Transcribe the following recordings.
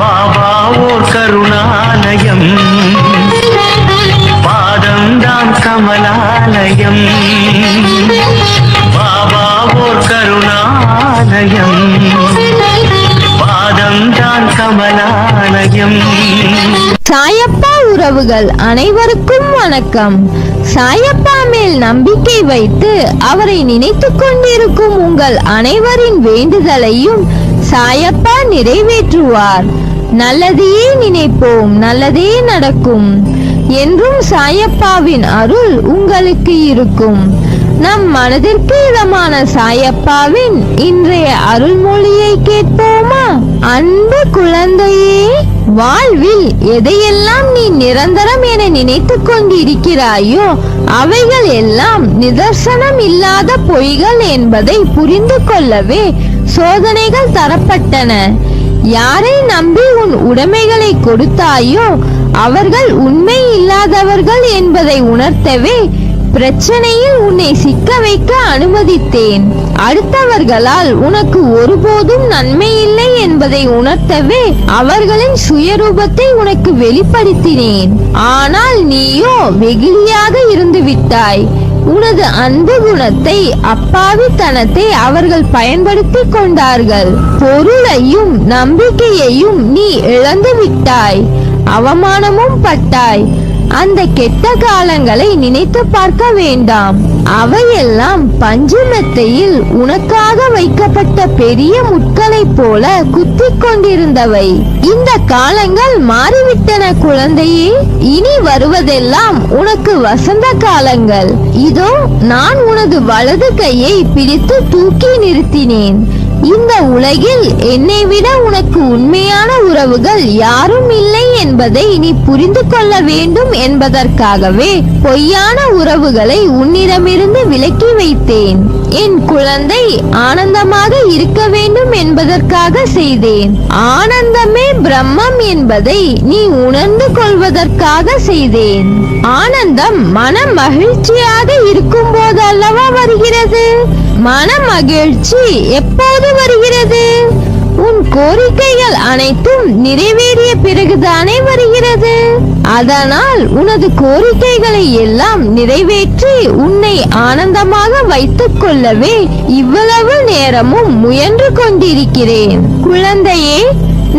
பாபா ஓர் கருணாலயம், பாதம்தான் கமலாலயம். பாபா ஓர் கருணாலயம், பாதம்தான் கமலாலயம். சாயப்பா உறவுகள் அனைவருக்கும் வணக்கம். சாயப்பா மேல் நம்பிக்கை வைத்து அவரை நினைத்துக் கொண்டிருக்கும் உங்கள் அனைவரின் வேண்டுதலையும் சாயப்பா நிறைவேற்றுவார். நல்லதையே நினைப்போம், நல்லதே நடக்கும் என்றும் சாயப்பாவின் அருள் உங்களுக்கு இருக்கும். நம் மனதிற்கு இதமான சாயப்பாவின் இன்றைய அருள்மொழியை கேட்போமா? அன்பு குழந்தையே, வாழ்வில் எதையெல்லாம் நீ நிரந்தரம் என நினைத்துக் கொண்டிருக்கிறாயோ அவைகள் எல்லாம் நிதர்சனம் இல்லாத பொய்கள் என்பதை புரிந்து கொள்ளவே சோதனைகள் தரப்பட்டன. யாரை நம்பி உன் உடைமைகளை கொடுத்தாயோ அவர்கள் உண்மை இல்லாதவர்கள் என்பதை உணர்த்தவே பிரச்சனையில் உன்னை சிக்க வைக்க அனுமதித்தேன். அடுத்தவர்களால் உனக்கு ஒருபோதும் நன்மை இல்லை என்பதை உணர்த்தவே அவர்களின் சுயரூபத்தை உனக்கு வெளிப்படுத்தினேன். ஆனால் நீயோ வெகுளியாக இருந்து விட்டாய். உனது அன்பு குணத்தை, அப்பாவித்தனத்தை அவர்கள் பயன்படுத்தி கொண்டார்கள். பொருளையும் நம்பிக்கையையும் நீ இழந்து விட்டாய், அவமானமும் பட்டாய். அந்த கெட்ட காலங்களை நினைத்து பார்க்க வேண்டாம். அவையெல்லாம் பஞ்சு மெத்தையில் உனக்காக வைக்கப்பட்ட பெரிய முட்களைப் போல குத்திக் கொண்டிருந்தவை. இந்த காலங்கள் மாறிவிட்டன குழந்தையே. இனி வருவதெல்லாம் உனக்கு வசந்த காலங்கள். இதோ நான் உனது வலது கையை பிடித்து தூக்கி நிறுத்தினேன். இந்த உலகில் என்னை விட உனக்கு உண்மையான உறவுகள் யாரும் இல்லை என்பதை நீ புரிந்து கொள்ள வேண்டும் என்பதற்காகவே பொய்யான உறவுகளை உன்னிடமிருந்து விலக்கி வைத்தேன். என் குழந்தை ஆனந்தமாக இருக்க வேண்டும் என்பதற்காக செய்தேன். ஆனந்தமே பிரம்மம் என்பதை நீ உணர்ந்து கொள்வதற்காக செய்தேன். ஆனந்தம் மன மகிழ்ச்சியாக இருக்கும் போது அல்லவா வருகிறது. மன மகிழ்ச்சி எப்போது வருகிறது? உன் கோரிக்கைகள் அனைத்தும் நிறைவேறிய பிறகுதானே வருகிறது. அதனால் உனது கோரிக்கைகளை எல்லாம் நிறைவேற்றி உன்னை ஆனந்தமாக வைத்துக் கொள்ளவே இவ்வளவு நேரமும் முயன்று கொண்டிருக்கிறேன். குழந்தையே,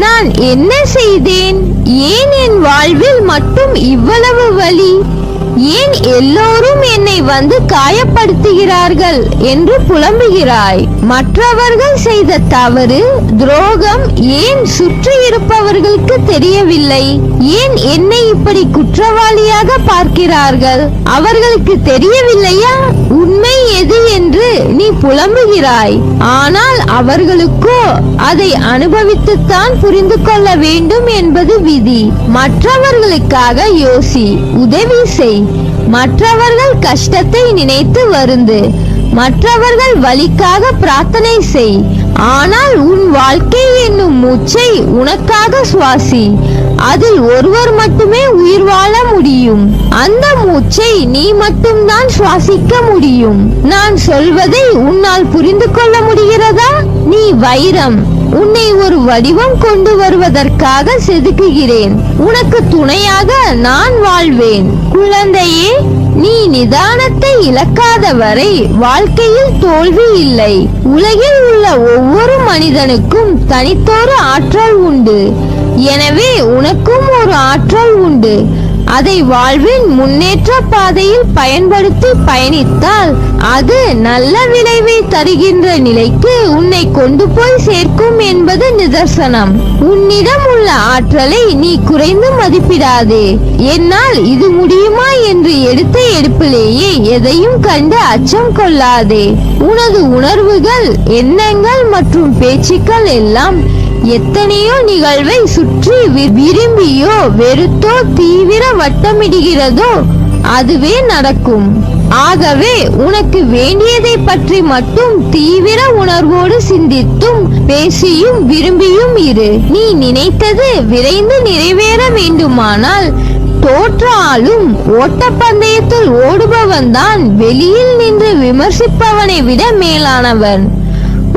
நான் என்ன செய்தேன்? ஏன் என் வாழ்வில் மட்டும் இவ்வளவு வலி? ஏன் எல்லோரும் என்னை வந்து காயப்படுத்துகிறார்கள் என்று புலம்புகிறாய்? மற்றவர்கள் செய்த தவறு, துரோகம் ஏன் சுற்றி இருப்பவர்களுக்கு தெரியவில்லை? ஏன் என்னை இப்படி குற்றவாளியாக பார்க்கிறார்கள்? அவர்களுக்கு தெரியவில்லையா உண்மை எது என்று நீ புலம்புகிறாய்? ஆனால் அவர்களுக்கோ அதை அனுபவித்துத்தான் புரிந்து கொள்ள வேண்டும் என்பது விதி. மற்றவர்களுக்காக யோசி, உதவி செய். மற்றவர்கள் கஷ்டத்தை நினைத்து வருந்து. மற்றவர்கள் வலிக்காக பிரார்த்தனை செய். ஆனால் உன் வாழ்க்கை என்னும் மூச்சை உனக்காக சுவாசி. அதில் ஒருவர் மட்டுமே உயிர் வாழ முடியும். அந்த மூச்சை நீ மட்டும்தான் சுவாசிக்க முடியும். நான் சொல்வதை உன்னால் புரிந்து கொள்ள முடிகிறதா? நீ வைரம். உன்னை ஒரு வடிவம் கொண்டு வருவதற்காக செதுக்குகிறேன். உனக்கு துணையாக நான் வாழ்வேன். குழந்தையே, நீ நிதானத்தை இழக்காத வரை வாழ்க்கையில் தோல்வி இல்லை. உலகில் உள்ள ஒவ்வொரு மனிதனுக்கும் தனித்தொரு ஆற்றல் உண்டு. எனவே உனக்கும் ஒரு ஆற்றல் உண்டு. அதை வாழ்வின் முன்னேற்ற பாதையில் பயன்படுத்தி பயணித்தால் அது நல்ல விளைவை தருகின்ற நிலைக்கு உன்னை கொண்டு போய் சேர்க்கும் என்பது நிதர்சனம். உன்னிடம் உள்ள ஆற்றலை நீ குறைந்து மதிப்பிடாதே. என்னால் இது முடியுமா என்று எடுத்த எடுப்பிலேயே எதையும் கண்டு அச்சம் கொள்ளாதே. உனது உணர்வுகள், எண்ணங்கள் மற்றும் பேச்சுக்கள் எல்லாம் எத்தனையோ நிகழ்வை சுற்றி விரும்பியோ வெறுத்தோ தீவிர வட்டமிடுகிறதோ அதுவே நடக்கும். ஆகவே உனக்கு வேண்டியதை பற்றி மட்டும் தீவிர உணர்வோடு சிந்தித்தும் பேசியும் விரும்பியும் இரு. நீ நினைத்தது விரைந்து நிறைவேற வேண்டுமானால் தோற்றாலும் ஓட்டப்பந்தயத்தில் ஓடுபவன் தான் வெளியில் நின்று விமர்சிப்பவனை விட மேலானவன்.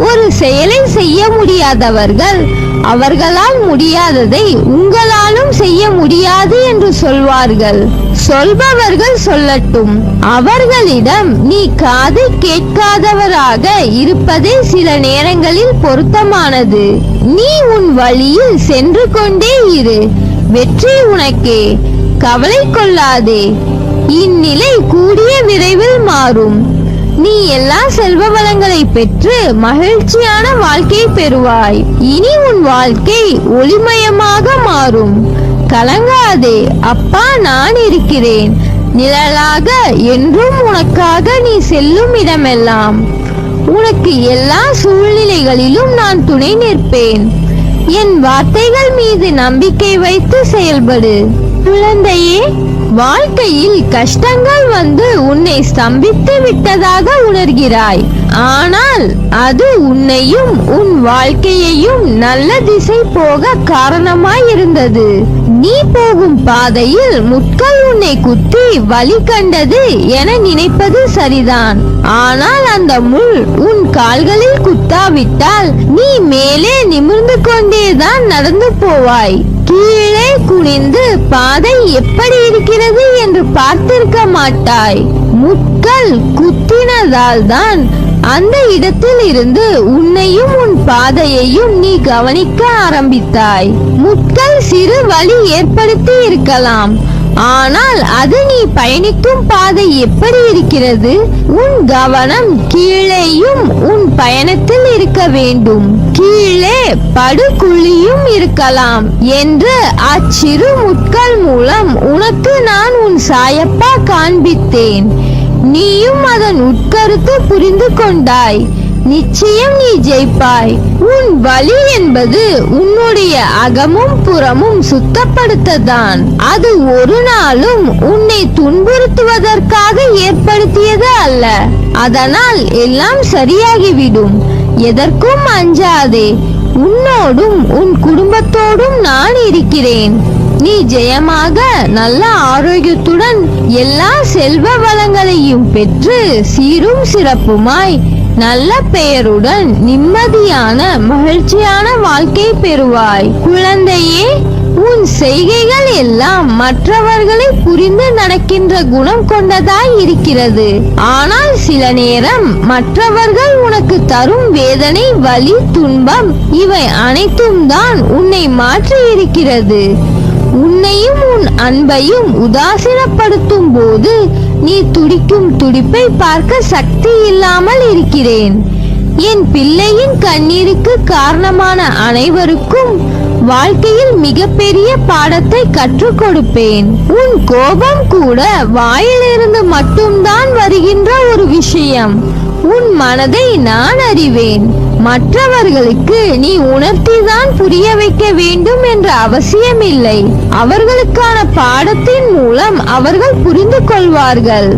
ஒரு செயலை செய்ய முடியாதவர்கள் அவர்களால் முடியாததை உங்களாலும் செய்ய முடியாது என்று சொல்வார்கள். சொல்பவர்கள் சொல்லட்டும். அவர்களிடம் நீ காது கேட்காதவராக இருப்பதே சில நேரங்களில் பொருத்தமானது. நீ உன் வழியில் சென்று கொண்டே இரு. வெற்றி உனக்கே. கவலை கொள்ளாதே. இந்நிலை கூடிய விரைவில் மாறும். நீ எல்லா செல்வ வளங்களை பெற்று மகிழ்ச்சியான வாழ்க்கை பெறுவாய். இனி உன் வாழ்க்கை ஒளிமயமாக மாறும். கலங்காதே, அப்பா நான் இருக்கிறேன். நிழலாக என்றும் உனக்காக நீ செல்லும் இடமெல்லாம். உனக்கு எல்லா சூழ்நிலைகளிலும் நான் துணை நிற்பேன். என் வார்த்தைகள் மீது நம்பிக்கை வைத்து செயல்படு. குழந்தையே, வாழ்க்கையில் கஷ்டங்கள் வந்து உன்னை ஸ்தம்பித்து விட்டதாக உணர்கிறாய். ஆனால் அது உன்னையும் உன் வாழ்க்கையையும் நல்ல திசை போக காரணமாய் இருந்தது. நீ போகும் பாதையில் முட்கள் உன்னை குத்தி வலி கண்டது என நினைப்பது சரிதான். ஆனால் அந்த முள் உன் கால்களில் குத்தாவிட்டால் நீ மேலே நிமிர்ந்து கொண்டேதான் நடந்து போவாய். கீழே குனிந்து பாதை எப்படி இருக்கிறது என்று பார்த்திருக்க மாட்டாய். முட்கள் குத்தினதால் தான் அந்த இடத்தில் இருந்து உன்னையும் உன் பாதையையும் நீ கவனிக்க ஆரம்பித்தாய். முட்கள் சிறு வலி ஏற்படுத்தி இருக்கலாம். ஆனால் அது நீ பயணிக்கும் பாதை எப்படி இருக்கிறது? உன் கவனம் கீழேயும் உன் பயணத்தில் இருக்க வேண்டும். கீழே படுகுழியும் இருக்கலாம் என்று அச்சிறு முட்கள் மூலம் உனக்கு நான் உன் சாயப்பா காண்பித்தேன். நீயும் அதன் உட்கருத்து புரிந்து கொண்டாய். நிச்சயம் நீ ஜெயிப்பாய். உன் வழி என்பது உன்னுடைய அகமும் புறமும் சுத்தப்படுத்ததான். அது ஒரு நாளும் உன்னை துன்புறுத்துவதற்காக ஏற்படுத்தியது அல்ல. அதனால் எல்லாம் சரியாகிவிடும். எதற்கும் அஞ்சாதே. உன்னோடும் உன் குடும்பத்தோடும் நான் இருக்கிறேன். நீ ஜெயமாக நல்ல ஆரோக்கியத்துடன் எல்லா செல்வ வளங்களையும் பெற்று சீரும் சிறப்புமாய் நல்ல பெயருடன் நிம்மதியான மகிழ்ச்சியான வாழ்க்கை பெறுவாய். குழந்தையே, உன் செய்கைகள் எல்லாம் மற்றவர்களை புரிந்து நடக்கின்ற குணம் கொண்டதாய் இருக்கிறது. ஆனால் சில நேரம் மற்றவர்கள் உனக்கு தரும் வேதனை, வலி, துன்பம் இவை அனைத்தும் தான் உன்னை மாற்றி இருக்கிறது. உன்னையும் உன் அன்பையும் உதாசீனப்படுத்தும் போது நீ துடிக்கும் துடிப்பை பார்க்க சக்தி இல்லாமல் இருக்கிறேன். என் பிள்ளையின் கண்ணீருக்கு காரணமான அனைவருக்கும் வாழ்க்கையில் மிகப்பெரிய பாடத்தை கற்றுக் கொடுப்பேன். உன் கோபம் கூட வாயிலிருந்து மட்டும்தான் வருகின்ற ஒரு விஷயம். உன் மனதை நான் அறிவேன். மற்றவர்களுக்கு நீ உணர்த்திதான் புரிய வைக்க வேண்டும் என்ற அவசியம் இல்லை. அவர்களுக்கான பாடத்தின் மூலம் அவர்கள் புரிந்து கொள்வார்கள்.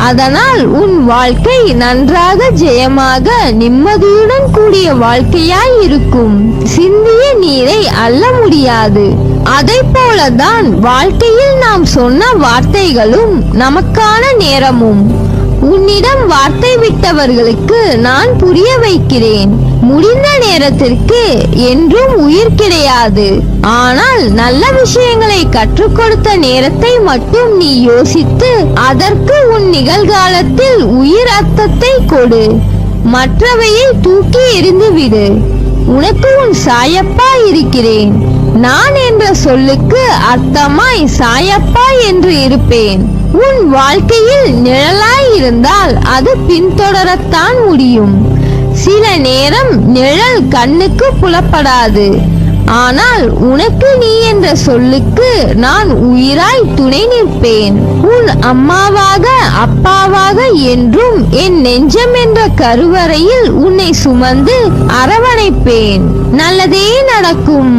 அதனால் உன் வாழ்க்கை நன்றாக ஜெயமாக நிம்மதியுடன் கூடிய வாழ்க்கையாய் இருக்கும். சிந்திய நீரை அள்ள முடியாது. அதை போலதான் வாழ்க்கையில் நாம் சொன்ன வார்த்தைகளும் நமக்கான நேரமும். உன்னிடம் வார்த்தை விட்டவர்களுக்கு நான் புரிய வைக்கிறேன். முடிந்த நேரத்திற்கு என்றும் உயிர் கிடையாது. ஆனால் நல்ல விஷயங்களை கற்றுக் கொடுத்த நேரத்தை மட்டும் நீ யோசித்து அதற்கு உன் நிகழ்காலத்தில் உயிர் அர்த்தத்தை கொடு. மற்றவையை தூக்கி எறிந்து விடு. உனக்கு உன் சாயப்பா இருக்கிறேன். நான் என்ற சொல்லுக்கு அர்த்தமாய் சாயப்பா என்று இருப்பேன். உன் வாழ்க்கையில் நிழலாய் இருந்தால் அது பின்தொடரத்தான் முடியும். சில நேரம் நிழல் கண்ணுக்கு புலப்படாது. ஆனால் உனக்கு நீ என்ற சொல்லுக்கு நான் உயிராய் துணை நிற்பேன். உன் அம்மாவாக அப்பாவாக என்றும் என் நெஞ்சம் என்ற கருவறையில் உன்னை சுமந்து அரவணைப்பேன். நல்லதே நடக்கும்.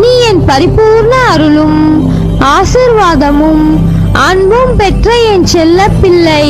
நீ என் பரிபூர்ண அருளும் ஆசீர்வாதமும் அன்பும் பெற்ற என் செல்ல பிள்ளை.